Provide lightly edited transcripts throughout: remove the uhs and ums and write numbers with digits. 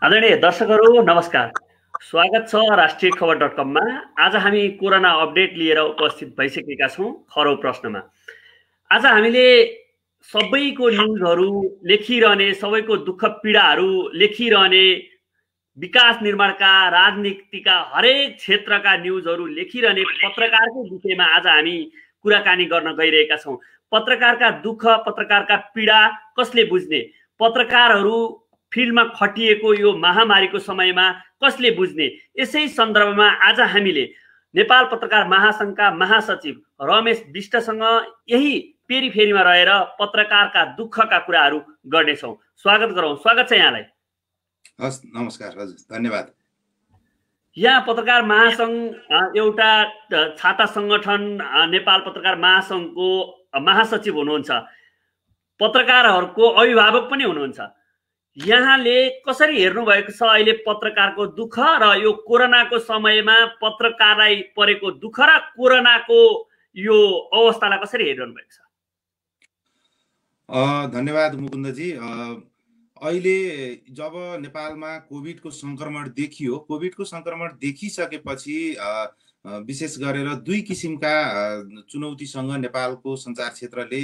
आदरणीय दर्शकहरू नमस्कार। स्वागत छ राष्ट्रिय खबर .com मा। आज हामी कोरोना अपडेट लिएर उपस्थित भइसकेका छौं खरो प्रश्नमा। आज हामीले सबैको न्युजहरू लेखिरहने, सबैको दुःख पीडाहरू लेखिरहने, विकास निर्माणका, राजनीतिका हरेक क्षेत्रका न्युजहरू लेखिरहने पत्रकारको विषयमा आज हामी कुराकानी गर्न गइरहेका छौं। पत्रकारका दुःख, पत्रकारका पीडा कसले बुझ्ने, पत्रकारहरू फिल्डमा खटिएको यो महामारीको समयमा कसले बुझ्ने, यसै सन्दर्भमा आज हामीले नेपाल पत्रकार महासंघका महासचिव रमेश विष्टसँग यही पेरिफेरीमा रहेर पत्रकारका दुःखका कुराहरू गर्नेछौं। स्वागत गरौँ। स्वागत छ यहाँलाई। हस्, नमस्कार हजुर, धन्यवाद। यहाँ पत्रकार महासंघ एउटा छाता संगठन नेपाल पत्रकार महासंघको महासचिव हुनुहुन्छ, पत्रकारहरूको अभिभावक पनि हुनुहुन्छ। यहाँले कसरी हेर्नु भएको छ अहिले पत्रकारको दुःख र यो कोरोनाको समयमा पत्रकारलाई परेको दुःख र कोरोनाको यो अवस्थालाई कसरी हेर्नु भएको छ? धन्यवाद मुकुन्दजी। अहिले जब नेपालमा कोभिडको संक्रमण देखियो, कोभिडको संक्रमण देखिसकेपछि विशेष गरेर दुई किसिमका चुनौतीसँग नेपालको सञ्चार क्षेत्रले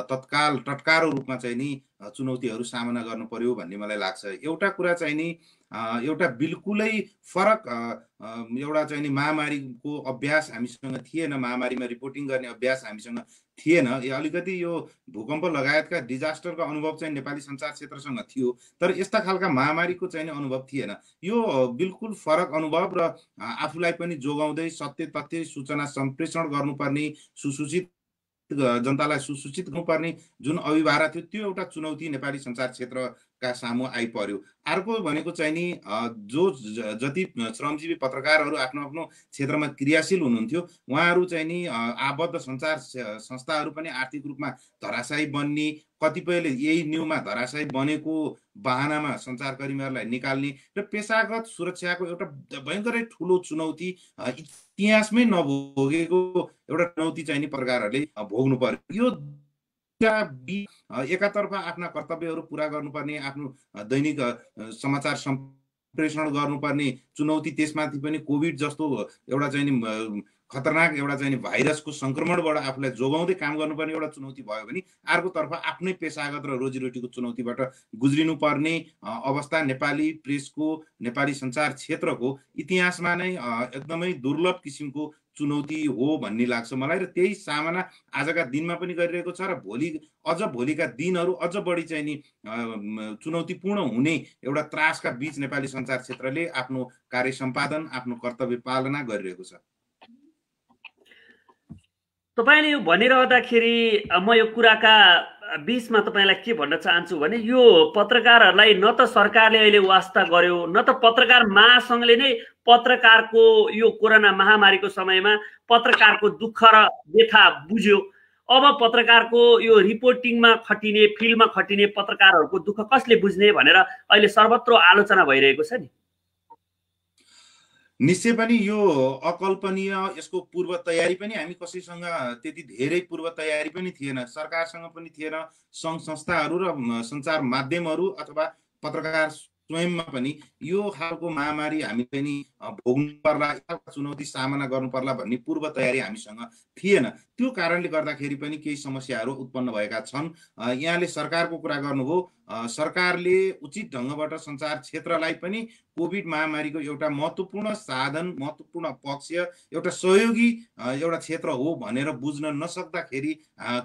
तत्काल टटकारो रूपमा चाहिँ नि चुनौतीहरू सामना गर्नु पर्यो भन्ने मलाई लाग्छ। एउटा कुरा चाहिँ नि एउटा बिल्कुलै फरक एउटा चाहिँ नि महामारीको अभ्यास हामीसँग थिएन, महामारीमा रिपोर्टिङ गर्ने अभ्यास हामीसँग थिएन। अलिकति यो भूकम्प लगायतका डिजास्टरको अनुभव चाहिँ नेपाली सञ्चार क्षेत्रसँग थियो, तर यस्ता खालका महामारीको चाहिँ अनुभव थिएन। यो बिल्कुल फरक अनुभव र आफूलाई पनि जोगाउँदै सत्य तथ्य सूचना सम्प्रेषण गर्नुपर्ने, सुसूचित जनतालाई सुसूचित गर्नुपर्ने जुन अभिभार थियो, त्यो एउटा चुनौती नेपाली सञ्चार क्षेत्रका सामु आइपर्यो। अर्को भनेको चाहिँ नि जो जति श्रमजीवी पत्रकारहरू आफ्नो आफ्नो क्षेत्रमा क्रियाशील हुनुहुन्थ्यो, उहाँहरू चाहिँ नि आबद्ध सञ्चार संस्थाहरू पनि आर्थिक रूपमा धराशायी बन्ने, कतिपयले यही न्युमा धराशायी बनेको बहानामा सञ्चारकर्मीहरूलाई निकाल्ने र पेशागत सुरक्षाको एउटा भयङ्करै ठुलो चुनौती इतिहासमै नभोगेको एउटा चुनौती चाहिँ नि पत्रकारहरूले भोग्नु पर्यो। यो एकातर्फ आफ्ना कर्तव्यहरू पुरा गर्नुपर्ने, आफ्नो दैनिक समाचार सम्प्रेषण गर्नुपर्ने चुनौती, त्यसमाथि पनि कोभिड जस्तो एउटा चाहिँ नि खतरनाक एउटा चाहिँ भाइरसको संक्रमणबाट आफूलाई जोगाउँदै काम गर्नुपर्ने एउटा चुनौती भयो भने अर्कोतर्फ आफ्नै पेशागत र रोजीरोटीको चुनौतीबाट गुज्रिनु पर्ने अवस्था नेपाली प्रेसको, नेपाली सञ्चार क्षेत्रको इतिहासमा नै एकदमै दुर्लभ किसिमको चुनौती हो भन्ने लाग्छ मलाई। र त्यही सामना आजका दिनमा पनि गरिरहेको छ र भोलिका दिनहरू अझ बढी चाहिँ नि चुनौतीपूर्ण हुने एउटा त्रासका बीच नेपाली सञ्चार क्षेत्रले आफ्नो कार्य सम्पादन, आफ्नो कर्तव्य पालना गरिरहेको छ। तपाईले यो भनिरहँदाखेरि म यो कुराका बीचमा तपाईलाई के भन्न चाहन्छु भने, यो पत्रकारहरूलाई न त सरकारले अहिले वास्ता गर्यो, न त पत्रकार महासंघले नै पत्रकारको यो कोरोना महामारीको समयमा पत्रकारको दुःख र व्यथा बुझ्यो। अब पत्रकारको यो रिपोर्टिङमा खटिने, फिल्डमा खटिने पत्रकारहरूको दुःख कसले बुझ्ने भनेर अहिले सर्वत्र आलोचना भइरहेको छ नि। निश्चय पनि यो अकल्पनीय, यसको पूर्व तयारी पनि हामी कसैसँग त्यति धेरै पूर्व तयारी पनि थिएन, सरकारसँग पनि थिएन, सङ्घ संस्थाहरू र सञ्चार माध्यमहरू अथवा पत्रकार स्वयंमा पनि यो खालको महामारी हामी पनि भोग्नु पर्ला, चुनौती सामना गर्नु पर्ला भन्ने पूर्व तयारी हामीसँग थिएन। त्यो कारणले गर्दाखेरि पनि केही समस्याहरू उत्पन्न भएका छन्। यहाँले सरकारको कुरा गर्नुभयो, सरकारले उचित ढङ्गबाट सञ्चार क्षेत्रलाई पनि कोभिड महामारीको एउटा महत्त्वपूर्ण साधन, महत्त्वपूर्ण पक्ष, एउटा सहयोगी एउटा क्षेत्र हो भनेर बुझ्न नसक्दाखेरि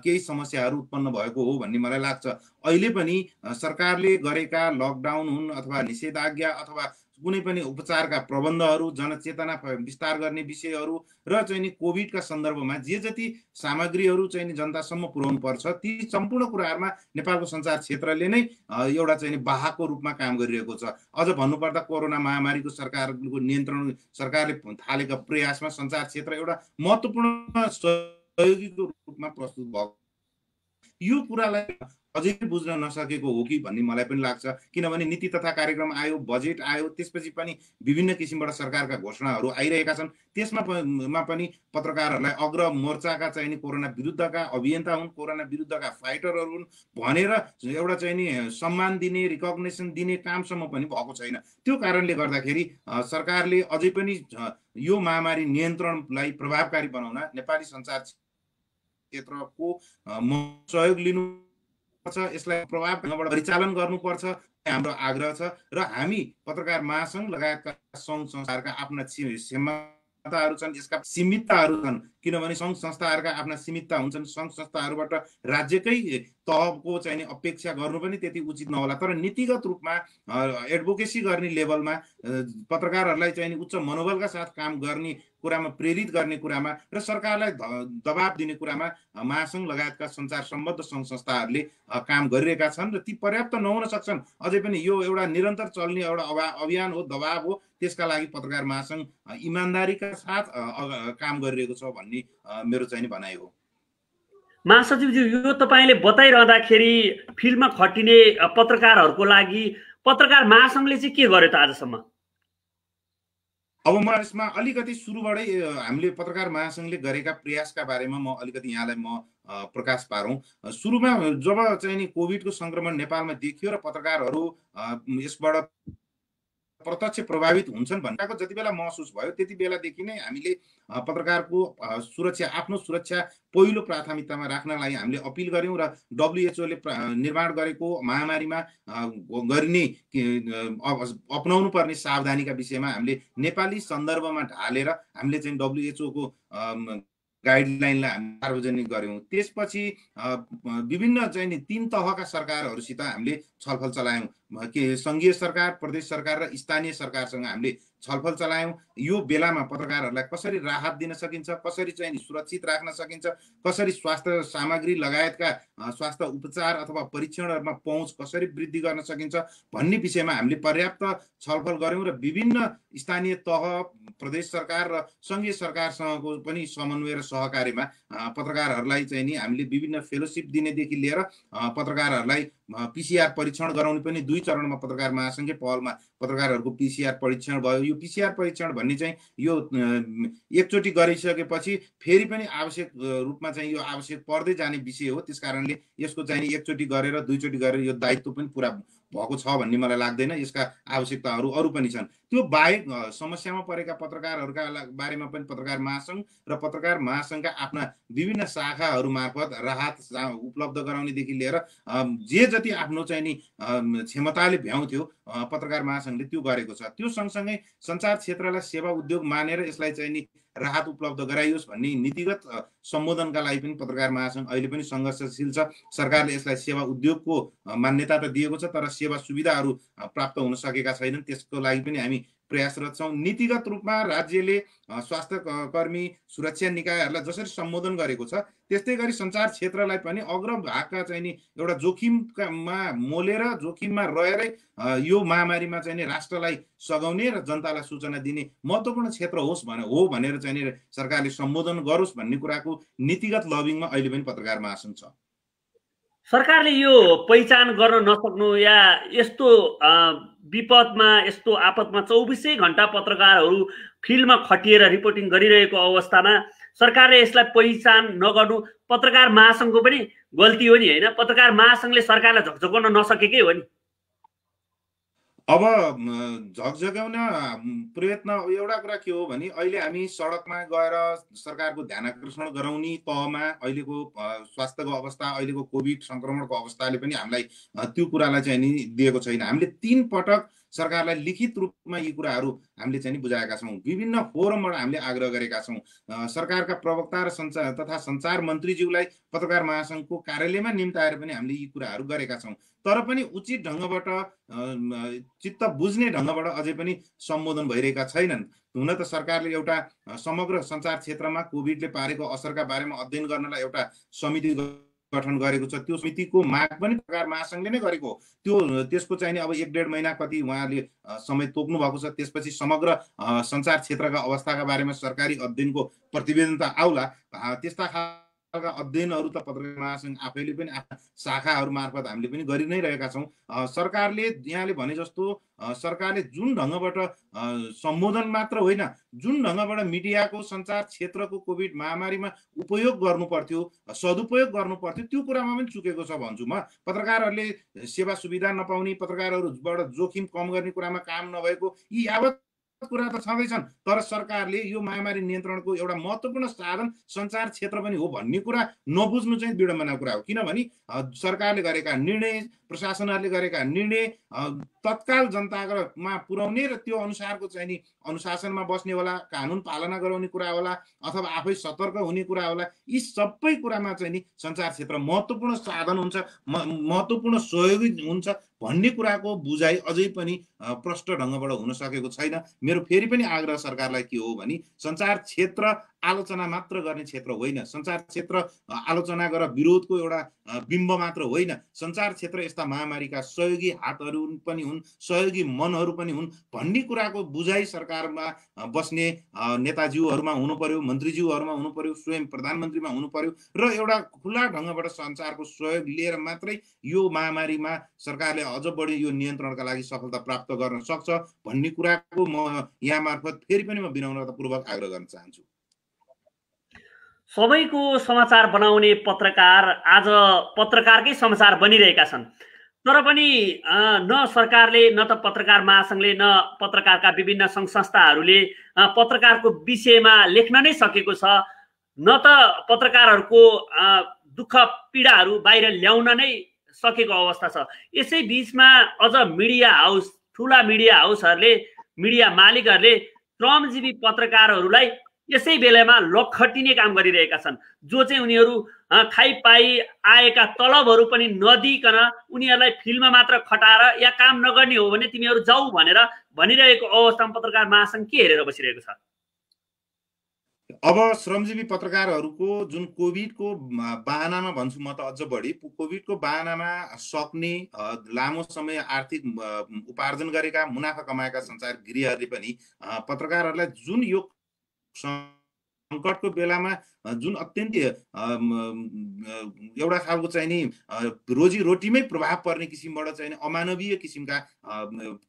केही समस्याहरू उत्पन्न भएको हो भन्ने मलाई लाग्छ। अहिले पनि सरकारले गरेका लकडाउन हुन् अथवा निषेधाज्ञा अथवा कुनै पनि उपचारका प्रबन्धहरू, जनचेतना विस्तार गर्ने विषयहरू र चाहिँ नि कोभिडका सन्दर्भमा जे जति सामग्रीहरू चाहिँ नि जनतासम्म पुर्याउनु पर्छ, ती सम्पूर्ण कुराहरूमा नेपालको सञ्चार क्षेत्रले नै एउटा चाहिँ नि वाहकको रूपमा काम गरिरहेको छ। अझ भन्नुपर्दा कोरोना महामारीको सरकारको नियन्त्रण, सरकारले थालेका प्रयासमा सञ्चार क्षेत्र एउटा महत्त्वपूर्ण सहयोगीको रूपमा प्रस्तुत भएको यो कुरालाई अझै बुझ्न नसकेको हो कि भन्ने मलाई पनि लाग्छ। किनभने नीति तथा कार्यक्रम आयो, बजेट आयो, त्यसपछि पनि विभिन्न किसिमबाट सरकारका घोषणाहरू आइरहेका छन्। त्यसमा पनि पत्रकारहरूलाई अग्र मोर्चाका चाहिँ नि कोरोना विरुद्धका अभियन्ता हुन्, कोरोना विरुद्धका फाइटरहरू हुन् भनेर एउटा चाहिँ नि सम्मान दिने, रिकग्नेसन दिने कामसम्म पनि भएको छैन। त्यो कारणले गर्दाखेरि सरकारले अझै पनि यो महामारी नियन्त्रणलाई प्रभावकारी बनाउन नेपाली सञ्चार क्षेत्रको सहयोग लिनु पर्छ, यसलाई प्रभावबाट परिचालन गर्नुपर्छ हाम्रो आग्रह छ। र हामी पत्रकार महासंघ लगायतका सङ्घ संस्थाहरूका आफ्ना क्षमताहरू छन्, यसका सीमितताहरू छन्। किनभने सङ्घ संस्थाहरूका आफ्ना सीमितता हुन्छन्। सङ्घ संस्थाहरूबाट राज्यकै तहको चाहिँ अपेक्षा गर्नु पनि त्यति उचित नहोला। तर नीतिगत रूपमा एडभोकेसी गर्ने लेभलमा पत्रकारहरूलाई चाहिँ उच्च मनोबलका साथ काम गर्ने कुरामा प्रेरित गर्ने कुरामा र सरकारलाई दबाब दिने कुरामा महासंघ लगायतका सञ्चार सम्बद्ध सङ्घ संस्थाहरूले काम गरिरहेका छन् र ती पर्याप्त नहुन सक्छन्। अझै पनि यो एउटा निरन्तर चल्ने एउटा अभियान हो, दबाब हो। त्यसका लागि पत्रकार महासंघ इमान्दारीका साथ काम गरिरहेको छ भन्ने मेरो चाहिँ भनाइ हो। महासचिवज्यू, यो तपाईँले बताइरहँदाखेरि फिल्डमा खटिने पत्रकारहरूको लागि पत्रकार महासंघले चाहिँ के गर्यो त आजसम्म? अब म यसमा अलिकति सुरुबाटै हामीले पत्रकार महासंघले गरेका प्रयासका बारेमा म अलिकति यहाँलाई म प्रकाश पारौँ। सुरुमा जब चाहिँ नि कोभिडको संक्रमण नेपालमा देखियो र पत्रकारहरू यसबाट प्रत्यक्ष प्रभावित हुन्छन् भनेको जति बेला महसुस भयो त्यति बेलादेखि नै हामीले पत्रकारको सुरक्षा, आफ्नो सुरक्षा पहिलो प्राथमिकतामा राख्नलाई हामीले अपिल गर्यौं र WHO ले निर्माण गरेको महामारीमा गर्ने अपनाउनु पर्ने सावधानीका विषयमा हामीले नेपाली सन्दर्भमा ढालेर हामीले चाहिँ WHO को गाइडलाइनलाई हामी सार्वजनिक गर्यौं। त्यसपछि विभिन्न चाहिँ नि 3 तहका सरकारहरूसित हामीले छलफल चलायौं कि संघीय सरकार, प्रदेश सरकार र स्थानीय सरकारसँग हामीले छलफल चलायौं। यो बेलामा पत्रकारहरूलाई कसरी राहत दिन सकिन्छ, कसरी चाहिँ नि सुरक्षित राख्न सकिन्छ, कसरी स्वास्थ्य सामग्री लगायतका स्वास्थ्य उपचार अथवा परीक्षणहरूमा पहुँच कसरी वृद्धि गर्न सकिन्छ भन्ने विषयमा हामीले पर्याप्त छलफल गर्यौं र विभिन्न स्थानीय तह, प्रदेश सरकार र संघीय सरकारसँगको पनि समन्वय र सहकार्यमा पत्रकारहरूलाई चाहिँ नि हामीले विभिन्न फेलोशिप दिनेदेखि लिएर पत्रकारहरूलाई PCR परीक्षण गराउने पनि 2 चरणमा पत्रकार महासंघले पहलमा पत्रकारहरूको PCR परीक्षण भयो। यो PCR परीक्षण भन्ने चाहिँ यो एकचोटि गरिसकेपछि फेरि पनि आवश्यक रूपमा चाहिँ यो आवश्यक पर्दै जाने विषय हो। त्यसकारणले यसको चाहिँ एकचोटि गरेर 2 चोटि गरेर यो दायित्व पनि पूरा भएको छ भन्ने मलाई लाग्दैन। यसका आवश्यकताहरू अरू पनि छन्। त्यो बाहेक समस्यामा परेका पत्रकारहरूका बारेमा पनि पत्रकार महासंघ र पत्रकार महासंघका आफ्ना विभिन्न शाखाहरू मार्फत राहत उपलब्ध गराउनेदेखि लिएर जे जति आफ्नो चाहिँ नि क्षमताले भ्याउँथ्यो पत्रकार महासंघले त्यो गरेको छ। त्यो सँगसँगै सञ्चार क्षेत्रलाई सेवा उद्योग मानेर यसलाई चाहिँ नि राहत उपलब्ध गराइयोस् भन्ने नीतिगत सम्बोधनका लागि पनि पत्रकार महासंघ अहिले पनि सङ्घर्षशील छ। सरकारले यसलाई सेवा उद्योगको मान्यता त दिएको छ तर सेवा सुविधाहरू प्राप्त हुन सकेका छैनन्। त्यसको लागि पनि हामी प्रयासरत छौँ। नीतिगत रूपमा राज्यले स्वास्थ्य कर्मी, सुरक्षा निकायहरूलाई जसरी सम्बोधन गरेको छ त्यस्तै गरी सञ्चार क्षेत्रलाई पनि अग्रभागका चाहिँ नि एउटा जोखिममा मोलेर जोखिममा रहेरै यो महामारीमा चाहिँ नि राष्ट्रलाई सघाउने र जनतालाई सूचना दिने महत्त्वपूर्ण क्षेत्र होस् भनेर चाहिँ नि सरकारले सम्बोधन गरोस् भन्ने कुराको नीतिगत लबिङमा अहिले पनि पत्रकार महासंघ छ। सरकारले यो पहिचान गर्न नसक्नु या यस्तो विपदमा, यस्तो आपतमा 24 घण्टा पत्रकारहरू फिल्डमा खटिएर रिपोर्टिङ गरिरहेको अवस्थामा सरकारले यसलाई पहिचान नगर्नु पत्रकार महासंघको पनि गल्ती हो नि, होइन? पत्रकार महासंघले सरकारलाई झकझकाउन नसकेकै हो नि। अब झकझगाउन प्रयत्न एउटा कुरा के हो भने अहिले हामी सडकमा गएर सरकारको ध्यान आकर्षण गराउने तहमा अहिलेको स्वास्थ्यको अवस्था, अहिलेको कोभिड संक्रमणको अवस्थाले पनि हामीलाई त्यो कुरालाई चाहिँ नि दिएको छैन। हामीले 3 पटक सरकारलाई लिखित रूपमा यी कुराहरू हामीले चाहिँ बुझाएका छौँ। विभिन्न फोरमबाट हामीले आग्रह गरेका छौँ। सरकारका प्रवक्ता र सञ्चार मन्त्रीज्यूलाई पत्रकार महासंघको कार्यालयमा निम्ताएर पनि हामीले यी कुराहरू गरेका छौँ। तर पनि उचित ढङ्गबाट चित्त बुझ्ने ढङ्गबाट अझै पनि सम्बोधन भइरहेका छैनन्। हुन त सरकारले एउटा समग्र सञ्चार क्षेत्रमा कोभिडले पारेको असरका बारेमा अध्ययन गर्नलाई एउटा समिति गठन गरेको छ। त्यो समितिको माग पनि पत्रकार महासंघले नै गरेको हो। त्यसको चाहिँ नि अब 1-1.5 महिना कति उहाँले समय तोक्नु भएको छ। त्यसपछि समग्र सञ्चार क्षेत्रका अवस्थाका बारेमा सरकारी अध्ययनको प्रतिवेदन त आउला। त्यस्ता अध्ययनहरू त पत्रकार महासंघ आफैले पनि आफ्ना शाखाहरू मार्फत हामीले पनि गरि नै रहेका छौँ। सरकारले यहाँले भने जस्तो सरकारले जुन ढङ्गबाट सम्बोधन मात्र होइन, जुन ढङ्गबाट मिडियाको सञ्चार क्षेत्रको कोभिड महामारीमा उपयोग गर्नु पर्थ्यो, सदुपयोग गर्नु पर्थ्यो, त्यो कुरामा पनि चुकेको छ भन्छु म। पत्रकारहरूले सेवा सुविधा नपाउने, पत्रकारहरूबाट जोखिम कम गर्ने कुरामा काम नभएको, यी यावत कुरा त छँदैछन्। तर सरकारले यो महामारी नियन्त्रणको एउटा महत्त्वपूर्ण साधन सञ्चार क्षेत्र पनि हो भन्ने कुरा नबुझ्नु चाहिँ विडम्बनाको कुरा हो। किनभने सरकारले गरेका निर्णय, प्रशासनहरूले गरेका निर्णय तत्काल जनतामा पुर्याउने र त्यो अनुसारको चाहिँ नि अनुशासनमा बस्ने होला, कानुन पालना गराउने कुरा होला, अथवा आफै सतर्क हुने कुरा होला, यी सबै कुरामा चाहिँ नि सञ्चार क्षेत्र महत्त्वपूर्ण साधन हुन्छ, महत्त्वपूर्ण सहयोगी हुन्छ भन्ने कुराको बुझाइ अझै पनि प्रष्ट ढङ्गबाट हुन सकेको छैन। मेरो फेरि पनि आग्रह सरकारलाई के हो भने सञ्चार क्षेत्र आलोचना मात्र गर्ने क्षेत्र होइन, सञ्चार क्षेत्र आलोचना गरेर विरोधको एउटा बिम्ब मात्र होइन, सञ्चार क्षेत्र यस्ता महामारीका सहयोगी हातहरू पनि हुन्, सहयोगी मनहरू पनि हुन् भन्ने कुराको बुझाइ सरकारमा बस्ने नेताज्यूहरूमा हुनु पर्यो, मन्त्रीज्यूहरूमा हुनु पर्यो, स्वयं प्रधानमन्त्रीमा हुनु पर्यो र एउटा खुला ढङ्गबाट सञ्चारको सहयोग लिएर मात्रै यो महामारीमा सरकारले अझ बढी यो नियन्त्रणका लागि सफलता प्राप्त गर्न सक्छ भन्ने कुराको म यहाँ मार्फत फेरि पनि म विनम्रतापूर्वक आग्रह गर्न चाहन्छु। सबैको समाचार बनाउने पत्रकार आज पत्रकारकै समाचार बनिरहेका छन्, तर पनि न सरकारले न त पत्रकार महासंघले न पत्रकारका विभिन्न सङ्घ संस्थाहरूले पत्रकारको विषयमा लेख्न नै सकेको छ, न त पत्रकारहरूको दुःख पीडाहरू बाहिर ल्याउन नै सकेको अवस्था छ। यसै बीचमा अझ मिडिया हाउस, ठुला मिडिया हाउसहरूले, मिडिया मालिकहरूले श्रमजीवी पत्रकारहरूलाई यसै बेलामा लखटिने काम गरिरहेका छन्, जो चाहिँ उनीहरू खाइपाई आएका तलबहरू पनि नदिकन उनीहरूलाई फिल्डमा मात्र खटाएर या काम नगर्ने हो भने तिमीहरू जाऊ भनेर भनिरहेको अवस्थामा पत्रकार महासंघ के हेरेर बसिरहेको छ? अब श्रमजीवी पत्रकारहरूको जुन कोभिडको बहानामा भन्छु म त अझ बढी कोभिडको बहानामा सक्ने लामो समय आर्थिक उपार्जन गरेका, मुनाफा कमाएका सञ्चारगृहहरूले पनि पत्रकारहरूलाई जुन यो सङ्कटको बेलामा जुन अत्यन्तै एउटा खालको चाहिँ नि रोजीरोटीमै प्रभाव पर्ने किसिमबाट चाहिँ अमानवीय किसिमका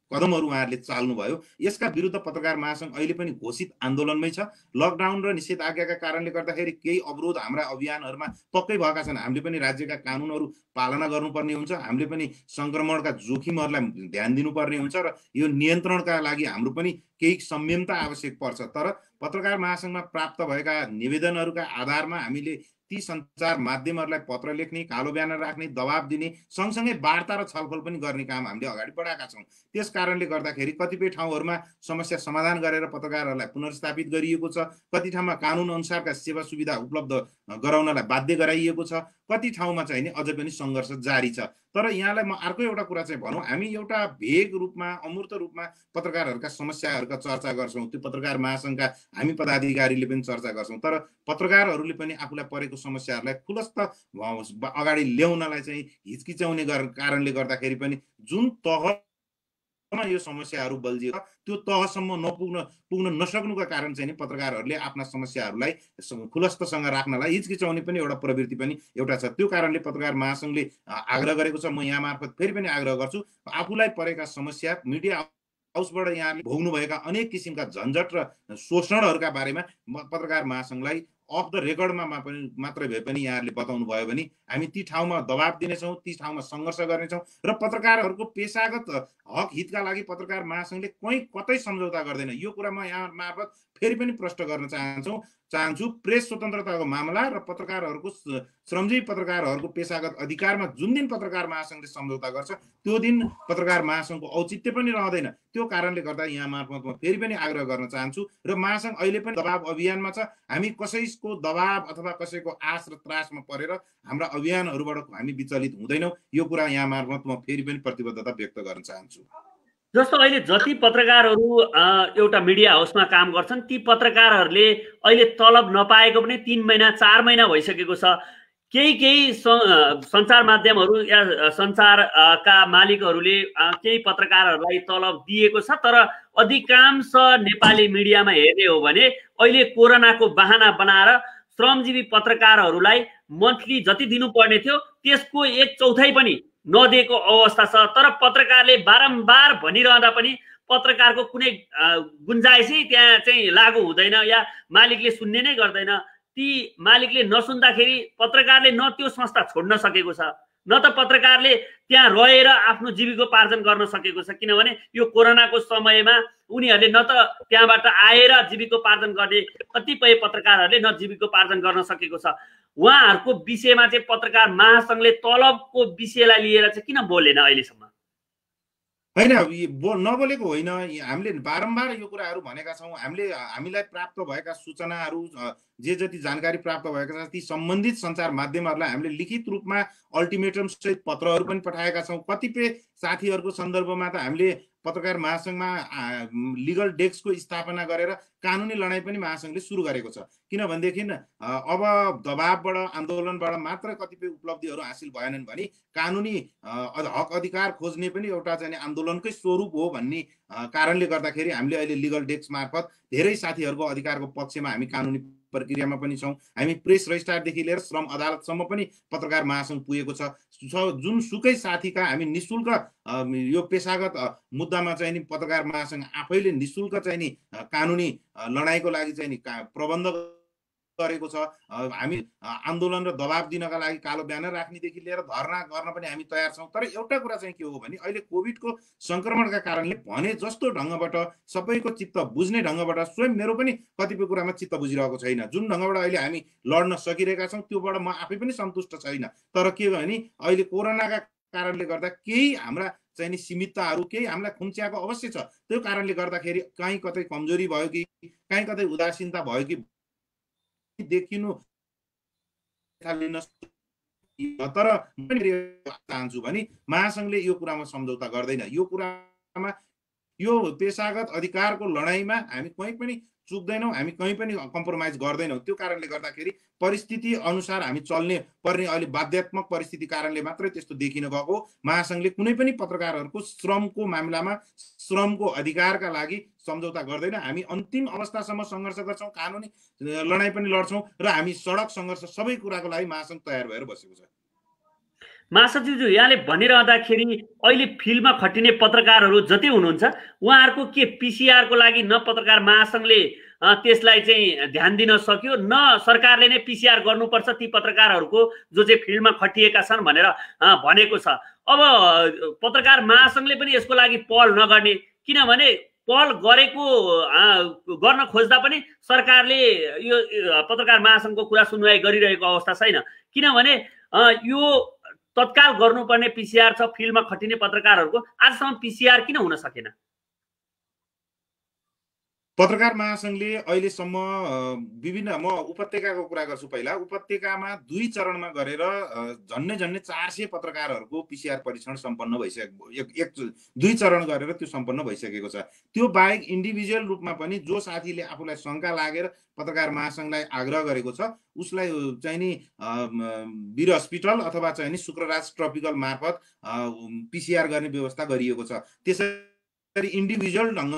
कदमहरू उहाँहरूले चाल्नुभयो। यसका विरुद्ध पत्रकार महासंघ अहिले पनि घोषित आन्दोलनमै छ। लकडाउन र निषेधाज्ञाका कारणले गर्दाखेरि केही अवरोध हाम्रा अभियानहरूमा पक्कै भएका छन्। हामीले पनि राज्यका कानुनहरू पालना गर्नुपर्ने हुन्छ, हामीले पनि सङ्क्रमणका जोखिमहरूलाई ध्यान दिनुपर्ने हुन्छ र यो नियन्त्रणका लागि हाम्रो पनि केही संयमता आवश्यक पर्छ। तर पत्रकार महासंघमा प्राप्त भएका निवेदनहरूका आधारमा हामीले ती सञ्चार माध्यमहरूलाई पत्र लेख्ने, कालो ब्यानर राख्ने, दबाब दिने, सँगसँगै वार्ता र छलफल पनि गर्ने काम हामीले अगाडि बढाएका छौँ। त्यस कारणले गर्दाखेरि कतिपय ठाउँहरूमा समस्या समाधान गरेर पत्रकारहरूलाई पुनर्स्थापित गरिएको छ, कति ठाउँमा कानुन अनुसारका सेवा सुविधा उपलब्ध गराउनलाई बाध्य गराइएको छ, कति ठाउँमा चाहिँ नि अझै पनि सङ्घर्ष जारी छ। तर यहाँलाई म अर्को एउटा कुरा चाहिँ भनौँ, हामी एउटा भेग रूपमा, अमूर्त रूपमा पत्रकारहरूका समस्याहरूका चर्चा गर्छौँ, त्यो पत्रकार महासंघका हामी पदाधिकारीले पनि चर्चा गर्छौँ, तर पत्रकारहरूले पनि आफूलाई परेको समस्याहरूलाई खुलस्त अगाडि ल्याउनलाई चाहिँ हिचकिचाउने कारणले गर्दाखेरि पनि जुन तहमा यो समस्याहरू बल्झियो त्यो तहसम्म पुग्न नसक्नुका कारण चाहिँ पत्रकारहरूले आफ्ना समस्याहरूलाई खुलस्तसँग राख्नलाई हिचकिचाउने पनि एउटा प्रवृत्ति पनि एउटा छ। त्यो कारणले पत्रकार महासंघले आग्रह गरेको छ, म यहाँ मार्फत फेरि पनि आग्रह गर्छु, आफूलाई परेका समस्या, मिडिया हाउसबाट यहाँले भोग्नुभएका अनेक किसिमका झन्झट र शोषणहरूका बारेमा पत्रकार महासंघलाई अफ द रेकर्डमा पनि मात्रै भए पनि यहाँहरूले बताउनु भयो भने हामी ती ठाउँमा दबाब दिनेछौँ, ती ठाउँमा सङ्घर्ष गर्नेछौँ र पत्रकारहरूको पेसागत हक हितका लागि पत्रकार महासंघले कतै सम्झौता गर्दैन। यो कुरा म यहाँ मार्फत फेरि पनि प्रष्ट गर्न चाहन्छु। प्रेस स्वतन्त्रताको मामला र पत्रकारहरूको, श्रमजीवी पत्रकारहरूको पेसागत अधिकारमा जुन दिन पत्रकार महासंघले सम्झौता गर्छ त्यो दिन पत्रकार महासंघको औचित्य पनि रहँदैन। त्यो कारणले गर्दा यहाँ मार्फत म फेरि पनि आग्रह गर्न चाहन्छु र महासंघ अहिले पनि दबाब अभियानमा छ। हामी कसैको दबाब अथवा कसैको आश र त्रासमा परेर हाम्रा अभियानहरूबाट हामी विचलित हुँदैनौँ। यो कुरा यहाँ मार्फत म फेरि पनि प्रतिबद्धता व्यक्त गर्न चाहन्छु। जस्तो अहिले जति पत्रकारहरू एउटा मिडिया हाउसमा काम गर्छन् ती पत्रकारहरूले अहिले तलब नपाएको पनि 3 महिना 4 महिना भइसकेको छ। केही सञ्चार माध्यमहरू या सञ्चारका मालिकहरूले केही पत्रकारहरूलाई तलब दिएको छ, तर अधिकांश नेपाली मिडियामा हेर्ने हो भने अहिले कोरोनाको बहाना बनाएर श्रमजीवी पत्रकारहरूलाई मन्थली जति दिनुपर्ने थियो त्यसको 1/4 पनि नदिएको अवस्था छ। तर पत्रकारले बारम्बार भनिरहँदा पनि पत्रकारको कुनै गुन्जाइसै त्यहाँ चाहिँ लागू हुँदैन या मालिकले सुन्ने नै गर्दैन। ती मालिकले नसुन्दाखेरि पत्रकारले न त्यो संस्था छोड्न सकेको छ, न त पत्रकारले त्यहाँ रहेर आफ्नो जीविकोपार्जन गर्न सकेको छ। किनभने यो कोरोनाको समयमा उनीहरूले न त त्यहाँबाट आएर जीविकोपार्जन गर्ने कतिपय पत्रकारहरूले न जीविकोपार्जन गर्न सकेको छ। उहाँहरूको विषयमा चाहिँ पत्रकार महासङ्घले तलबको विषयलाई लिएर चाहिँ किन बोलेन अहिलेसम्म? होइन, नबोलेको होइन, हामीले बारम्बार यो कुराहरू भनेका छौँ। हामीलाई प्राप्त भएका सूचनाहरू, जे जति जानकारी प्राप्त भएका छ ती सम्बन्धित सञ्चार माध्यमहरूलाई हामीले लिखित रूपमा अल्टिमेटम सहित पत्रहरू पनि पठाएका छौँ। कतिपय साथीहरूको सन्दर्भमा त हामीले पत्रकार महासङ्घमा लिगल डेस्कको स्थापना गरेर कानुनी लडाइँ पनि महासङ्घले सुरु गरेको छ। किनभनेदेखि अब दबावबाट, आन्दोलनबाट मात्र कतिपय उपलब्धिहरू हासिल भएनन् भने कानुनी हक अधिकार खोज्ने पनि एउटा चाहिँ आन्दोलनकै स्वरूप हो भन्ने कारणले गर्दाखेरि हामीले अहिले लिगल डेस्क मार्फत धेरै साथीहरूको अधिकारको पक्षमा हामी कानुनी प्रक्रियामा पनि छौँ। हामी प्रेस रजिस्ट्रारदेखि लिएर श्रम अदालतसम्म पनि पत्रकार महासङ्घ पुगेको छ। जुनसुकै साथीका हामी निशुल्क यो पेशागत मुद्दामा चाहिँ नि पत्रकार महासङ्घ आफैले निशुल्क चाहिँ नि कानुनी लडाइँको लागि चाहिँ नि प्रबन्ध गरेको छ। हामी आन्दोलन र दबाब दिनका लागि कालो ब्यानर राख्नेदेखि लिएर धरना गर्न पनि हामी तयार छौँ। तर एउटा कुरा चाहिँ के हो भने अहिले कोभिडको सङ्क्रमणका कारणले भने जस्तो ढङ्गबाट सबैको चित्त बुझ्ने ढङ्गबाट स्वयं मेरो पनि कतिपय कुरामा चित्त बुझिरहेको छैन। जुन ढङ्गबाट अहिले हामी लड्न सकिरहेका छौँ त्योबाट म आफै पनि सन्तुष्ट छैन। तर के भने अहिले कोरोनाका कारणले गर्दा केही हाम्रा चाहिँ नि सीमितताहरू, केही हामीलाई खुम्च्याएको अवश्य छ। त्यो कारणले गर्दाखेरि कहीँ कतै कमजोरी भयो कि कहीँ कतै उदासीनता भयो कि देखिनु लिन, तर चाहन्छु भने महासङ्घले यो कुरामा सम्झौता गर्दैन। यो कुरामा, यो पेशागत अधिकारको लडाइँमा हामी कहीँ पनि चुक्दैनौँ, हामी कहीँ पनि कम्प्रोमाइज गर्दैनौँ। त्यो कारणले गर्दाखेरि परिस्थिति अनुसार हामी चल्ने पर्ने अहिले बाध्यात्मक परिस्थिति कारणले मात्रै त्यस्तो देखिन गएको। महासङ्घले कुनै पनि पत्रकारहरूको श्रमको मामिलामा श्रमको अधिकारका लागि सम्झौता गर्दैन। हामी अन्तिम अवस्थासम्म सङ्घर्ष गर्छौँ, कानुनी लडाइँ पनि लड्छौँ र हामी सडक सङ्घर्ष सबै कुराको लागि महासङ्घ तयार भएर बसेको छ। महासचिवज्यू, यहाँले भनिरहँदाखेरि अहिले फिल्डमा खटिने पत्रकारहरू जति हुनुहुन्छ उहाँहरूको के पिसिआरको लागि न पत्रकार महासङ्घले त्यसलाई चाहिँ ध्यान दिन सक्यो, न सरकारले नै पिसिआर गर्नुपर्छ ती पत्रकारहरूको जो चाहिँ फिल्डमा खटिएका छन् भनेर भनेको छ। अब पत्रकार महासङ्घले पनि यसको लागि पहल नगर्ने, किनभने पहल गरेको गर्न खोज्दा पनि सरकारले यो पत्रकार महासङ्घको कुरा सुनवाई गरिरहेको अवस्था छैन। किनभने यो तत्काल गर्नुपर्ने पिसिआर छ फिल्डमा खटिने पत्रकारहरूको, आजसम्म पिसिआर किन हुन सकेन? पत्रकार महासङ्घले अहिलेसम्म विभिन्न, म उपत्यकाको कुरा गर्छु पहिला, उपत्यकामा 2 चरणमा गरेर झन्नै 400 पत्रकारहरूको पिसिआर परीक्षण सम्पन्न भइसकेको, 2 चरण गरेर त्यो सम्पन्न भइसकेको छ। त्यो बाहेक इन्डिभिजुअल रूपमा पनि जो साथीले आफूलाई शङ्का लागेर पत्रकार महासङ्घलाई आग्रह गरेको छ उसलाई चाहिँ नि वीर हस्पिटल अथवा चाहिँ नि शुक्रराज ट्रपिकल मार्फत पिसिआर गर्ने व्यवस्था गरिएको छ। त्यसरी इन्डिभिजुअल ढङ्ग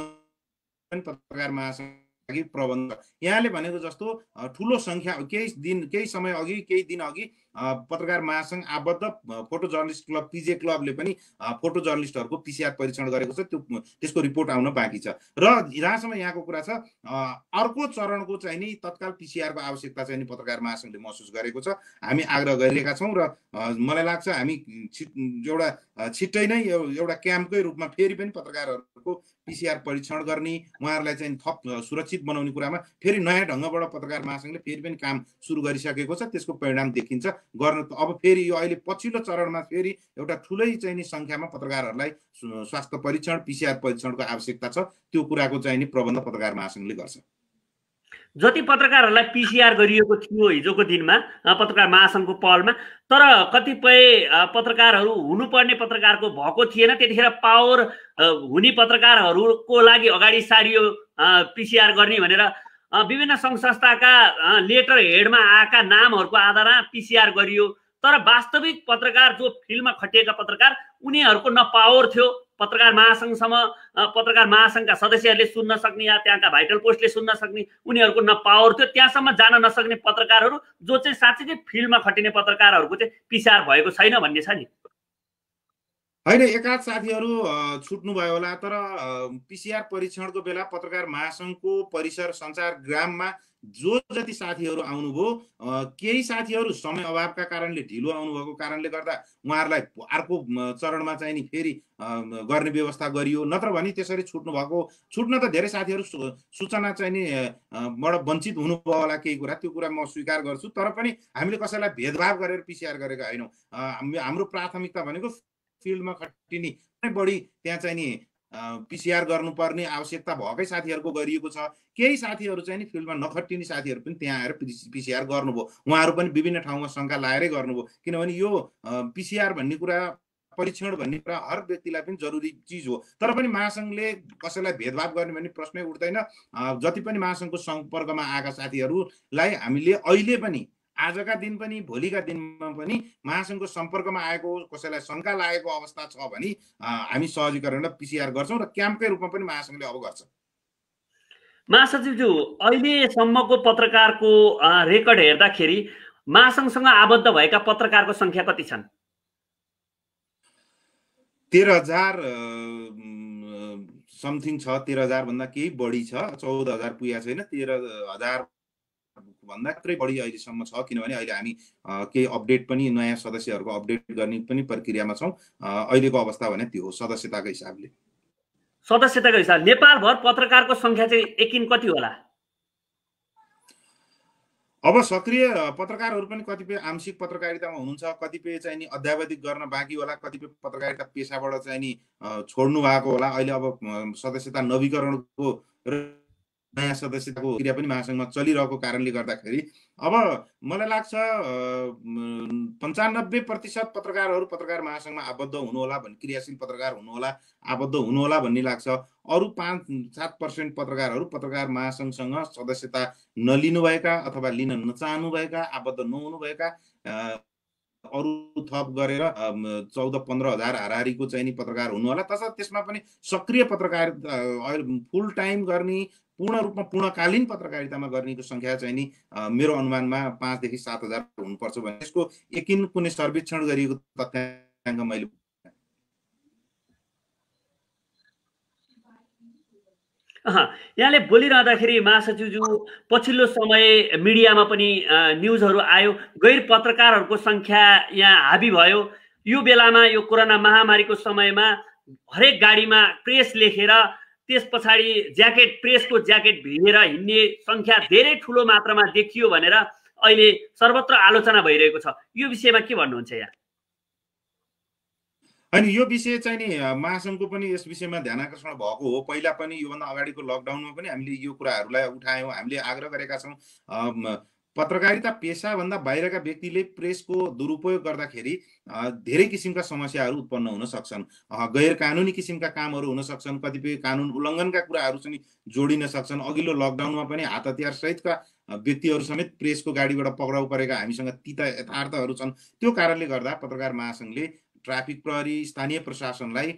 पत्रकार महासङ्घ प्रबन्ध यहाँले भनेको जस्तो ठुलो सङ्ख्या केही समय अघि, केही दिन अघि पत्रकार महासङ्घ आबद्ध फोटो जर्नलिस्ट क्लब पिजे क्लबले पनि फोटो जर्नलिस्टहरूको पिसिआर परीक्षण गरेको छ। त्यसको रिपोर्ट आउन बाँकी छ। र जहाँसम्म यहाँको कुरा छ, अर्को चरणको चाहिँ नि तत्काल पिसिआरको आवश्यकता चाहिँ नि पत्रकार महासङ्घले महसुस गरेको छ। हामी आग्रह गरिरहेका छौँ र मलाई लाग्छ हामी एउटा छिट्टै नै एउटा क्याम्पकै रूपमा फेरि पनि पत्रकारहरूको पिसिआर परीक्षण गर्ने, उहाँहरूलाई चाहिँ थप सुरक्षित बनाउने कुरामा फेरि नयाँ ढङ्गबाट पत्रकार महासङ्घले फेरि पनि काम सुरु गरिसकेको छ। त्यसको परिणाम देखिन्छ गर्न। अब फेरि यो अहिले पछिल्लो चरणमा फेरि एउटा ठुलै चाहिँ नि सङ्ख्यामा पत्रकारहरूलाई स्वास्थ्य परीक्षण, पिसिआर परीक्षणको आवश्यकता छ। त्यो कुराको चाहिँ नि प्रबन्ध पत्रकार महासङ्घले गर्छ। जति पत्रकारहरूलाई पिसिआर गरिएको थियो हिजोको दिनमा पत्रकार महासङ्घको पहलमा, तर कतिपय पत्रकारहरू हुनुपर्ने पत्रकारको भएको थिएन, त्यतिखेर पावर हुने पत्रकारहरूको लागि अगाडि सारियो पिसिआर गर्ने भनेर विभिन्न सङ्घ संस्थाका लेटर हेडमा आएका नामहरूको आधारमा पिसिआर गरियो। तर वास्तविक पत्रकार जो फिल्डमा खटिएका पत्रकार उनीहरूको न पावर थियो पत्रकार महासङ्घसम्म पत्रकार महासङ्घका सदस्यहरूले सुन्न सक्ने या त्यहाँका भाइटल पोस्टले सुन्न सक्ने उनीहरूको न पावर थियो, त्यहाँसम्म जान नसक्ने पत्रकारहरू जो चाहिँ साँच्चै चाहिँ फिल्डमा खटिने पत्रकारहरूको चाहिँ पिसार भएको छैन भन्ने छ नि। होइन, एकाध साथीहरू छुट्नुभयो होला, तर पिसिआर परीक्षणको बेला पत्रकार महासङ्घको परिसर सञ्चारग्राममा जो जति साथीहरू आउनुभयो, केही साथीहरू समय अभावका कारणले ढिलो आउनुभएको कारणले गर्दा उहाँहरूलाई अर्को चरणमा चाहिँ नि फेरि गर्ने व्यवस्था गरियो, नत्र भने त्यसरी छुट्न त धेरै साथीहरू सूचना चाहिँ नि बाट वञ्चित हुनुभयो होला केही कुरा, त्यो कुरा म स्वीकार गर्छु। तर पनि हामीले कसैलाई भेदभाव गरेर पिसिआर गरेका होइनौँ। हाम्रो प्राथमिकता भनेको फिल्डमा खटिने बढी त्यहाँ चाहिँ नि पिसिआर गर्नुपर्ने आवश्यकता भएकै साथीहरूको गरिएको छ। केही साथीहरू चाहिँ नि फिल्डमा नखटिने साथीहरू पनि त्यहाँ आएर पिसिआर गर्नुभयो, उहाँहरू पनि विभिन्न ठाउँमा शङ्का लाएरै गर्नुभयो। किनभने यो पिसिआर भन्ने कुरा, परीक्षण भन्ने कुरा हर व्यक्तिलाई पनि जरुरी चिज हो। तर पनि महासङ्घले कसैलाई भेदभाव गर्ने भन्ने प्रश्नै उठ्दैन। जति पनि महासङ्घको सम्पर्कमा आएका साथीहरूलाई हामीले अहिले पनि, आजका दिन पनि, भोलिका दिनमा पनि महासङ्घको सम्पर्कमा आएको कसैलाई शङ्का लागेको अवस्था छ भने हामी सहजीकरण पिसिआर गर्छौँ र क्याम्पकै रूपमा पनि महासङ्घले अब गर्छ। महासचिवज्यू, अहिलेसम्मको पत्रकारको रेकर्ड हेर्दाखेरि महासङ्घसँग आबद्ध भएका पत्रकारको सङ्ख्या कति छन्? 13,000 समथिङ छ, 13,000 भन्दा केही बढी छ, 14,000 पुगेको छैन, 13,000 भन्दा थोरै बढी अहिलेसम्म छ। किनभने अहिले हामी केही अपडेट पनि, नयाँ सदस्यहरूको अपडेट गर्ने पनि प्रक्रियामा छौँ। अहिलेको अवस्था भने त्यो हो सदस्यताको हिसाबले। सदस्यताको हिसाब नेपालभर पत्रकारको सङ्ख्या चाहिँ एकिन कति होला? अब सक्रिय पत्रकारहरू पनि कतिपय आंशिक पत्रकारितामा हुनुहुन्छ, कतिपय चाहिँ नि अध्यावधिक गर्न बाँकी होला, कतिपय पत्रकारिता पेसाबाट चाहिँ नि छोड्नु भएको होला। अहिले अब सदस्यता नवीकरणको र नयाँ सदस्यताको क्रिया पनि महासङ्घमा चलिरहेको कारणले गर्दाखेरि अब मलाई लाग्छ 95% पत्रकारहरू पत्रकार महासङ्घमा आबद्ध हुनुहोला भन्ने, क्रियाशील पत्रकार हुनुहोला, आबद्ध हुनुहोला भन्ने लाग्छ। अरू 5-7% पत्रकारहरू पत्रकार महासङ्घसँग सदस्यता नलिनुभएका अथवा लिन नचाहनुभएका, आबद्ध नहुनुभएका, अरू थप गरेर 14-15 हजार हाराहारीको चाहिँ नि पत्रकार हुनुहोला। त्यसमा पनि सक्रिय पत्रकार फुल टाइम गर्ने, पूर्ण रूपमा पूर्णकालीन पत्रकारितामा गर्नेको सङ्ख्या चाहिँ नि मेरो अनुमानमा 5,000 देखि 7,000 हुनुपर्छ भने यसको एकिन कुनै सर्वेक्षण गरिएको तथ्याङ्क मैले यहाँले बोलिरहँदाखेरि महासचिवज्यू पछिल्लो समय मिडियामा पनि न्युजहरू आयो, गैर पत्रकारहरूको सङ्ख्या यहाँ हाबी भयो। यो बेलामा यो कोरोना महामारीको समयमा हरेक गाडीमा प्रेस लेखेर त्यस पछाडि ज्याकेट, प्रेसको ज्याकेट भिडेर हिँड्ने सङ्ख्या धेरै ठुलो मात्रामा देखियो भनेर अहिले सर्वत्र आलोचना भइरहेको छ। यो विषयमा के भन्नुहुन्छ यहाँ? होइन, यो विषय चाहिँ नि महासङ्घको पनि यस विषयमा ध्यान आकर्षण भएको हो। पहिला पनि योभन्दा अगाडिको लकडाउनमा पनि हामीले यो कुराहरूलाई उठायौँ। हामीले आग्रह गरेका छौँ पत्रकारिता पेसाभन्दा बाहिरका व्यक्तिले प्रेसको दुरुपयोग गर्दाखेरि धेरै किसिमका समस्याहरू उत्पन्न हुन सक्छन्। गैर कानुनी किसिमका कामहरू हुन सक्छन्, कतिपय कानुन उल्लङ्घनका कुराहरू चाहिँ जोडिन सक्छन्। अघिल्लो लकडाउनमा पनि हात हतियार सहितका व्यक्तिहरू समेत प्रेसको गाडीबाट पक्राउ परेका हामीसँग तीता यथार्थहरू छन्। त्यो कारणले गर्दा पत्रकार महासङ्घले ट्राफिक प्रहरी, स्थानीय प्रशासनलाई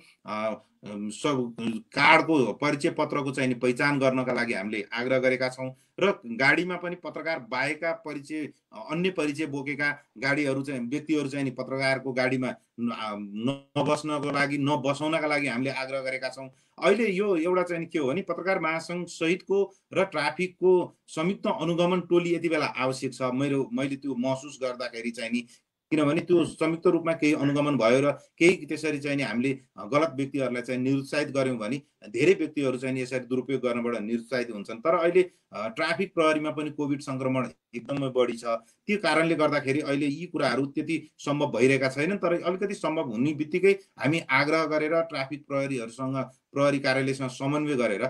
कार्डको परिचय पत्रको चाहिँ पहिचान गर्नका लागि हामीले आग्रह गरेका छौँ र गाडीमा पनि पत्रकार बाहेकका परिचय, अन्य परिचय बोकेका गाडीहरू चाहिँ व्यक्तिहरू चाहिँ नि पत्रकारको गाडीमा नबस्नको लागि, नबसाउनका लागि हामीले आग्रह गरेका छौँ। अहिले यो एउटा चाहिँ के हो भने पत्रकार महासङ्घ सहितको र ट्राफिकको संयुक्त अनुगमन टोली यति बेला आवश्यक छ। मैले त्यो महसुस गर्दाखेरि चाहिँ नि, किनभने त्यो संयुक्त रूपमा केही अनुगमन भयो र केही त्यसरी चाहिँ नि हामीले गलत व्यक्तिहरूलाई चाहिँ निरुत्साहित गऱ्यौँ भने धेरै व्यक्तिहरू चाहिँ यसरी दुरुपयोग गर्नबाट निरुत्साहित हुन्छन्। तर अहिले ट्राफिक प्रहरीमा पनि कोभिड सङ्क्रमण एकदमै बढी छ। त्यो कारणले गर्दाखेरि अहिले यी कुराहरू त्यति सम्भव भइरहेका छैनन्। तर अलिकति सम्भव हुने बित्तिकै हामी आग्रह गरेर ट्राफिक प्रहरीहरूसँग, प्रहरी कार्यालयसँग समन्वय गरेर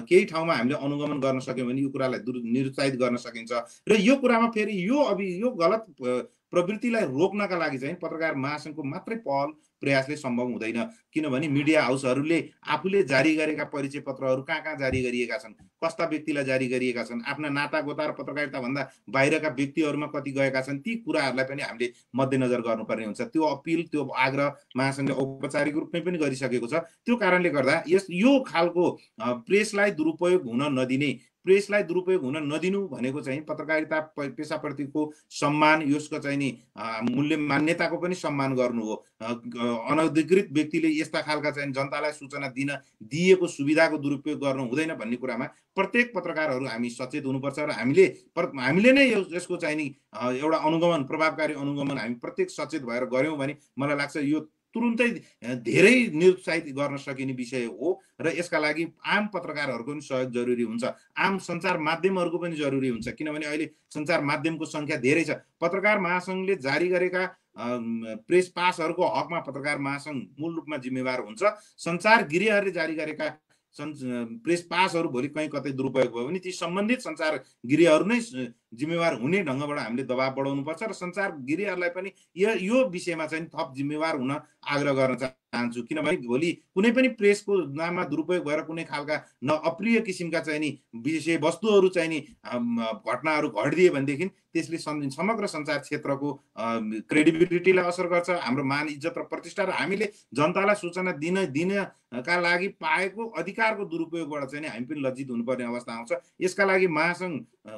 केही ठाउँमा हामीले अनुगमन गर्न सक्यौँ भने यो कुरालाई निरुत्साहित गर्न सकिन्छ। र यो कुरामा फेरि यो गलत प्रवृत्तिलाई रोक्नका लागि चाहिँ पत्रकार महासङ्घको मात्रै पहल प्रयासले सम्भव हुँदैन। किनभने मिडिया हाउसहरूले आफूले जारी गरेका परिचय पत्रहरू कहाँ कहाँ जारी गरिएका छन्, कस्ता व्यक्तिलाई जारी गरिएका छन्, आफ्ना नाता गोता र पत्रकारिताभन्दा बाहिरका व्यक्तिहरूमा कति गएका छन्, ती कुराहरूलाई पनि हामीले मध्यनजर गर्नुपर्ने हुन्छ। त्यो अपिल, त्यो आग्रह महासङ्घले औपचारिक रूपमै पनि गरिसकेको छ। त्यो कारणले गर्दा यो खालको प्रेसलाई दुरुपयोग हुन नदिने, प्रेसलाई दुरुपयोग हुन नदिनु भनेको चाहिँ पत्रकारिता पेसाप्रतिको सम्मान, यसको चाहिँ नि मूल्य मान्यताको पनि सम्मान गर्नु हो। अनधिकृत व्यक्तिले यस्ता खालका चाहिँ जनतालाई सूचना दिएको सुविधाको दुरुपयोग गर्नु हुँदैन भन्ने कुरामा प्रत्येक पत्रकारहरू हामी सचेत हुनुपर्छ र हामीले नै यसको चाहिँ नि एउटा अनुगमन, प्रभावकारी अनुगमन हामी प्रत्येक सचेत भएर गऱ्यौँ भने मलाई लाग्छ यो तुरुन्तै धेरै निरुत्साहित गर्न सकिने विषय हो र यसका लागि आम पत्रकारहरूको पनि सहयोग जरुरी हुन्छ, आम सञ्चार माध्यमहरूको पनि जरुरी हुन्छ। किनभने अहिले सञ्चार माध्यमको सङ्ख्या धेरै छ। पत्रकार महासङ्घले जारी गरेका प्रेस पासहरूको हकमा पत्रकार महासङ्घ मूल रूपमा जिम्मेवार हुन्छ। सञ्चार गृहहरूले जारी गरेका प्रेस पासहरू भोलि कहीँ कतै दुरुपयोग भयो भने ती सम्बन्धित सञ्चार गृहहरू नै जिम्मेवार हुने ढङ्गबाट हामीले दबाब बढाउनुपर्छ र सञ्चार गृहहरूलाई पनि यो विषयमा चाहिँ थप जिम्मेवार हुन आग्रह गर्न चाहन्छु। किनभने भोलि कुनै पनि प्रेसको नाममा दुरुपयोग भएर कुनै खालका अप्रिय किसिमका चाहिँ नि विषय वस्तुहरू चाहिँ नि घटनाहरू घटिदिए भनेदेखि त्यसले समग्र सञ्चार क्षेत्रको क्रेडिबिलिटीलाई असर गर्छ, हाम्रो मान इज्जत र प्रतिष्ठा र हामीले जनतालाई सूचना दिनका लागि पाएको अधिकारको दुरुपयोगबाट चाहिँ हामी पनि लज्जित हुनुपर्ने अवस्था आउँछ। यसका लागि महासङ्घ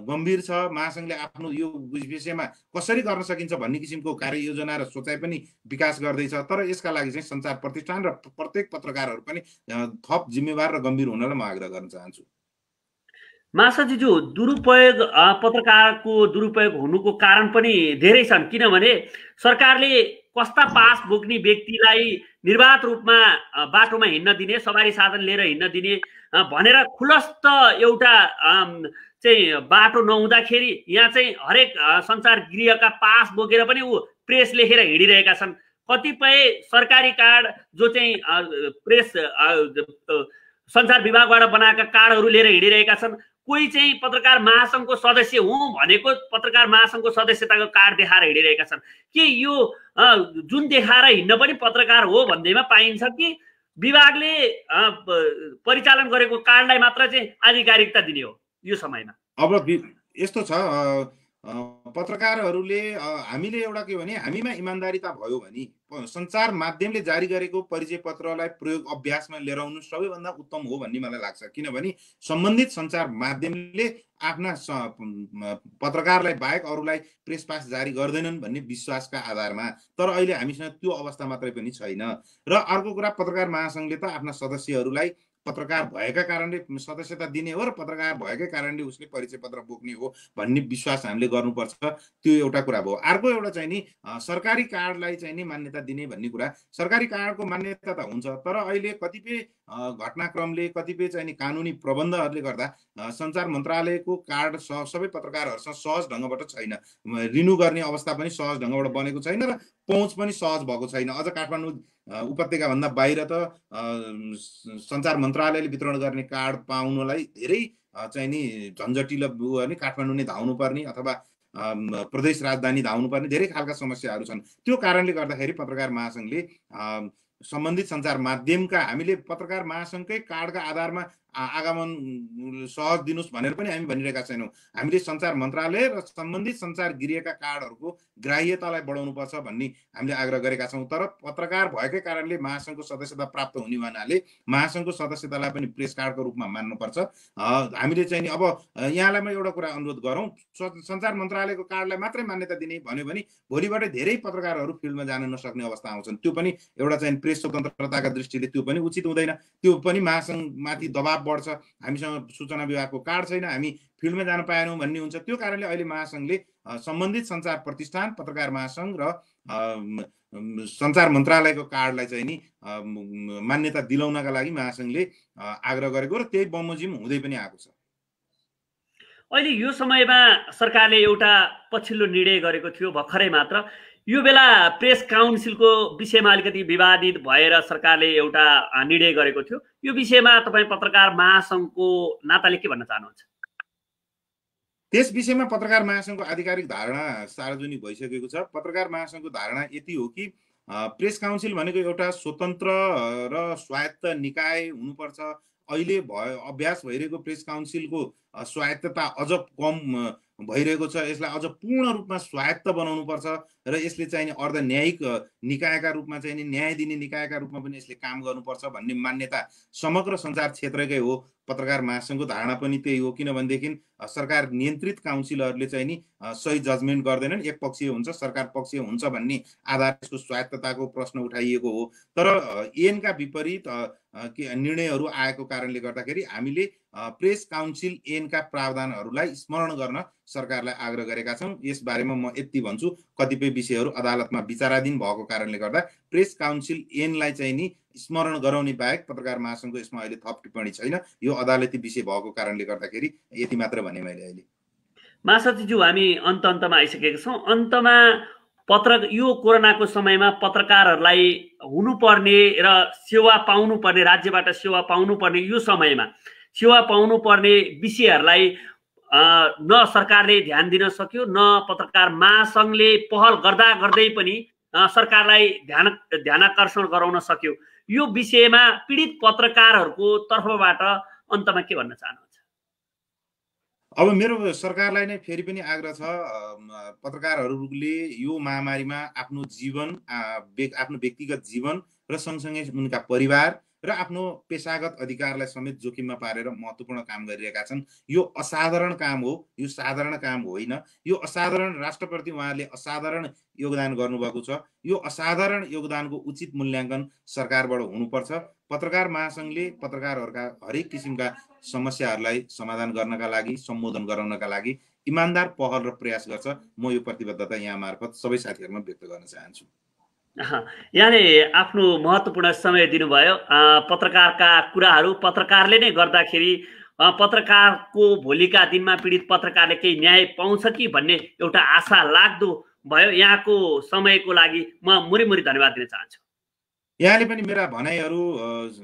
गम्भीर छ। महासङ्घले आफ्नो यो विषयमा कसरी गर्न सकिन्छ भन्ने किसिमको कार्ययोजना र सोचाइ पनि विकास गर्दैछ। तर यसका लागि चाहिँ सञ्चार प्रतिष्ठान र प्रत्येक पत्रकारहरू पनि थप जिम्मेवार र गम्भीर हुनलाई म आग्रह गर्न चाहन्छु। महासचिवज्यू, दुरुपयोग, पत्रकारको दुरुपयोग हुनुको कारण पनि धेरै छन्। किनभने सरकारले कस्ता पास बोक्ने व्यक्तिलाई निर्वाध रूपमा बाटोमा हिँड्न दिने, सवारी साधन लिएर हिँड्न दिने भनेर खुलस्त एउटा चाहिँ बाटो नहुँदाखेरि यहाँ चाहिँ हरेक सञ्चार गृहका पास बोकेर पनि ऊ प्रेस लेखेर हिँडिरहेका छन्। कतिपय सरकारी कार्ड जो चाहिँ प्रेस सञ्चार विभागबाट बनाएका कार्डहरू लिएर हिँडिरहेका छन्। कोही चाहिँ पत्रकार महासङ्घको सदस्य हुँ भनेको पत्रकार महासङ्घको सदस्यताको कार्ड देखाएर हिँडिरहेका छन्। के यो जुन देखाएर हिँड्न पनि पत्रकार हो भन्दैमा पाइन्छ कि विभागले परिचालन गरेको कार्डलाई मात्र चाहिँ आधिकारिकता दिने हो यो समयमा? अब यस्तो छ, पत्रकारहरूले हामीले एउटा के भने हामीमा इमान्दारिता भयो भने सञ्चार माध्यमले जारी गरेको परिचय पत्रलाई प्रयोग अभ्यासमा लिएर आउनु सबैभन्दा उत्तम हो भन्ने मलाई लाग्छ। किनभने सम्बन्धित सञ्चार माध्यमले आफ्ना पत्रकारलाई बाहेक अरूलाई प्रेस पास जारी गर्दैनन् भन्ने विश्वासका आधारमा। तर अहिले हामीसँग त्यो अवस्था मात्रै पनि छैन। र अर्को कुरा, पत्रकार महासङ्घले त आफ्ना सदस्यहरूलाई पत्रकार भएका कारणले सदस्यता दिने हो र पत्रकार भएकै कारणले उसले परिचय पत्र बोक्ने हो भन्ने विश्वास हामीले गर्नुपर्छ। त्यो एउटा कुरा भयो। अर्को एउटा चाहिँ नि सरकारी कार्डलाई चाहिँ नि मान्यता दिने भन्ने कुरा, सरकारी कार्डको मान्यता त हुन्छ, तर अहिले कतिपय घटनाक्रमले, कतिपय चाहिँ नि कानुनी प्रबन्धहरूले गर्दा सञ्चार मन्त्रालयको कार्ड सबै पत्रकारहरूसँग सहज ढङ्गबाट छैन, रिन्यू गर्ने अवस्था पनि सहज ढङ्गबाट बनेको छैन र पहुँच पनि सहज भएको छैन। अझ काठमाडौँ उपत्यका भन्दा बाहिर त सञ्चार मन्त्रालयले वितरण गर्ने कार्ड पाउनलाई धेरै चाहिँ नि झन्झटिलो भने काठमाडौँ नै धाउनु पर्ने अथवा प्रदेश राजधानी धाउनु पर्ने धेरै खालका समस्याहरू छन्। त्यो कारणले गर्दाखेरि पत्रकार महासङ्घले सम्बन्धित सञ्चार माध्यमका, हामीले पत्रकार महासङ्घकै कार्डका आधारमा आगमन सहज दिनुहोस् भनेर पनि हामी भनिरहेका छैनौँ। हामीले सञ्चार मन्त्रालय र सम्बन्धित सञ्चार गृहका कार्डहरूको ग्राह्यतालाई बढाउनुपर्छ भन्ने हामीले आग्रह गरेका छौँ। तर पत्रकार भएकै कारणले महासङ्घको सदस्यता प्राप्त हुने हुनाले महासङ्घको सदस्यतालाई पनि प्रेस कार्डको रूपमा मान्नुपर्छ। हामीले चाहिँ अब यहाँलाई म एउटा कुरा अनुरोध गरौँ, सञ्चार मन्त्रालयको कार्डलाई मात्रै मान्यता दिने भन्यो भने भोलिबाट धेरै पत्रकारहरू फिल्डमा जान नसक्ने अवस्था आउँछन्। त्यो पनि एउटा चाहिँ प्रेस स्वतन्त्रताका दृष्टिले त्यो पनि उचित हुँदैन। त्यो पनि महासङ्घमाथि दबाब बढ्छ। हामीसँग सूचना विभागको कार्ड छैन, हामी फिल्डमा जान पाएनौँ भन्ने हुन्छ। त्यो कारणले अहिले महासङ्घले सम्बन्धित सञ्चार प्रतिष्ठान, पत्रकार महासङ्घ र सञ्चार मन्त्रालयको कार्डलाई चाहिँ नि मान्यता दिलाउनका लागि महासङ्घले आग्रह गरेको र त्यही बमोजिम हुँदै पनि आएको छ। अहिले यो समयमा सरकारले एउटा पछिल्लो निर्णय गरेको थियो भर्खरै मात्र। यो बेला प्रेस काउन्सिलको विषयमा अलिकति विवादित भएर सरकारले एउटा निर्णय गरेको थियो। यो विषयमा तपाईँ पत्रकार महासङ्घको नाताले के भन्न चाहनुहुन्छ? त्यस विषयमा पत्रकार महासङ्घको आधिकारिक धारणा सार्वजनिक भइसकेको छ। पत्रकार महासङ्घको धारणा यति हो कि प्रेस काउन्सिल भनेको एउटा स्वतन्त्र र स्वायत्त निकाय हुनुपर्छ। अहिले अभ्यास भइरहेको प्रेस काउन्सिलको स्वायत्तता अझ कम भइरहेको छ। यसलाई अझ पूर्ण रूपमा स्वायत्त बनाउनुपर्छ र यसले चाहिँ अर्ध न्यायिक निकायका रूपमा चाहिँ न्याय दिने निकायका रूपमा पनि यसले काम गर्नुपर्छ भन्ने मान्यता समग्र सञ्चार क्षेत्रकै हो। पत्रकार महासङ्घको धारणा पनि त्यही हो, किनभनेदेखि सरकार नियन्त्रित काउन्सिलहरूले चाहिँ नि सही जजमेन्ट गर्दैनन्, एकपक्षीय हुन्छ, सरकार पक्षीय हुन्छ भन्ने आधार यसको स्वायत्तताको प्रश्न उठाइएको हो। तर ऐनका विपरीत निर्णयहरू आएको कारणले गर्दाखेरि हामीले प्रेस काउन्सिल ऐनका प्रावधानहरूलाई स्मरण गर्न सरकारलाई आग्रह गरेका छौँ। यसबारेमा म यति भन्छु, कतिपय विषयहरू अदालतमा विचाराधीन भएको कारणले गर्दा प्रेस काउन्सिल ऐनलाई चाहिँ नि स्मरण गराउने बाहेक पत्रकार महासङ्घको यसमा अहिले थप टिप्पणी छैन। यो अदालती विषय भएको कारणले गर्दाखेरि यति मात्र भने मैले अहिले। महासचिवज्यू, हामी अन्तमा आइसकेका छौँ। अन्तमा यो कोरोनाको समयमा पत्रकारहरूलाई हुनुपर्ने र सेवा पाउनुपर्ने, राज्यबाट सेवा पाउनुपर्ने यो समयमा सेवा पाउनुपर्ने विषयहरूलाई न सरकारले ध्यान दिन सक्यो, न पत्रकार महासङ्घले पहल गर्दा गर्दै पनि सरकारलाई ध्यानाकर्षण गराउन सक्यो। यो विषयमा पीडित पत्रकारहरूको तर्फबाट अन्तमा के भन्न चाहनुहुन्छ? अब मेरो सरकारलाई नै फेरि पनि आग्रह छ, पत्रकारहरूले यो महामारीमा आफ्नो जीवन, आफ्नो व्यक्तिगत जीवन र सँगसँगै उनका परिवार र आफ्नो पेसागत अधिकारलाई समेत जोखिममा पारेर महत्त्वपूर्ण काम गरिरहेका छन्। यो असाधारण काम हो, यो साधारण काम होइन। यो असाधारण, राष्ट्रप्रति उहाँले असाधारण योगदान गर्नुभएको छ। यो असाधारण योगदानको उचित मूल्याङ्कन सरकारबाट हुनुपर्छ। पत्रकार महासङ्घले पत्रकारहरूका हरेक किसिमका समस्याहरूलाई समाधान गर्नका लागि, सम्बोधन गराउनका लागि इमान्दार पहल र प्रयास गर्छ। म यो प्रतिबद्धता यहाँ मार्फत सबै साथीहरूमा व्यक्त गर्न चाहन्छु। यहाँले आफ्नो महत्त्वपूर्ण समय दिनुभयो। पत्रकारका कुराहरू पत्रकारले नै गर्दाखेरि पत्रकारको भोलिका दिनमा पीडित पत्रकारले केही न्याय पाउँछ कि भन्ने एउटा आशा लाग्दो भयो। यहाँको समयको लागि म मुरी धन्यवाद दिन चाहन्छु। यहाँले पनि मेरा भनाइहरू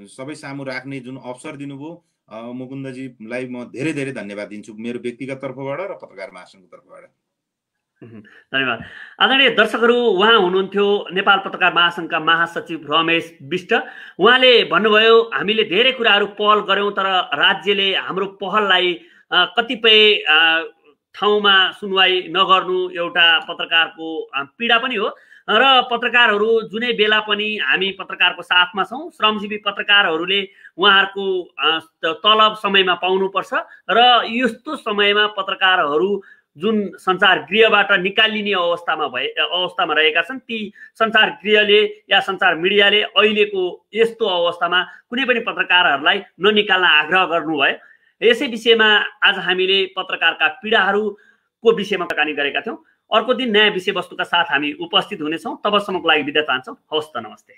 सबै सामु राख्ने जुन अवसर दिनुभयो, मुकुन्दजीलाई म धेरै धेरै धन्यवाद दिन्छु, मेरो व्यक्तिगत तर्फबाट र पत्रकार महासङ्घको तर्फबाट। धन्यवाद। आदरणीय दर्शकहरू, उहाँ हुनुहुन्थ्यो नेपाल पत्रकार महासङ्घका महासचिव रमेश विष्ट। उहाँले भन्नुभयो हामीले धेरै कुराहरू पहल गऱ्यौँ, तर राज्यले हाम्रो पहललाई कतिपय ठाउँमा सुनवाई नगर्नु एउटा पत्रकारको पीडा पनि हो र पत्रकारहरू जुनै बेला पनि हामी पत्रकारको साथमा छौँ। श्रमजीवी पत्रकारहरूले उहाँहरूको तलब समयमा पाउनुपर्छ र यस्तो समयमा पत्रकारहरू जुन सञ्चार गृहबाट निकालिने अवस्थामा रहेका छन्, ती सञ्चार गृहले या सञ्चार मिडियाले अहिलेको यस्तो अवस्थामा कुनै पनि पत्रकारहरूलाई ननिकाल्न आग्रह गर्नुभयो। यसै विषयमा आज हामीले पत्रकारका पीडाहरूको विषयमा कुराकानी गरेका थियौँ। अर्को दिन नयाँ विषयवस्तुका साथ हामी उपस्थित हुनेछौँ। तबसम्मको लागि बिदा चाहन्छौँ। हवस् त, नमस्ते।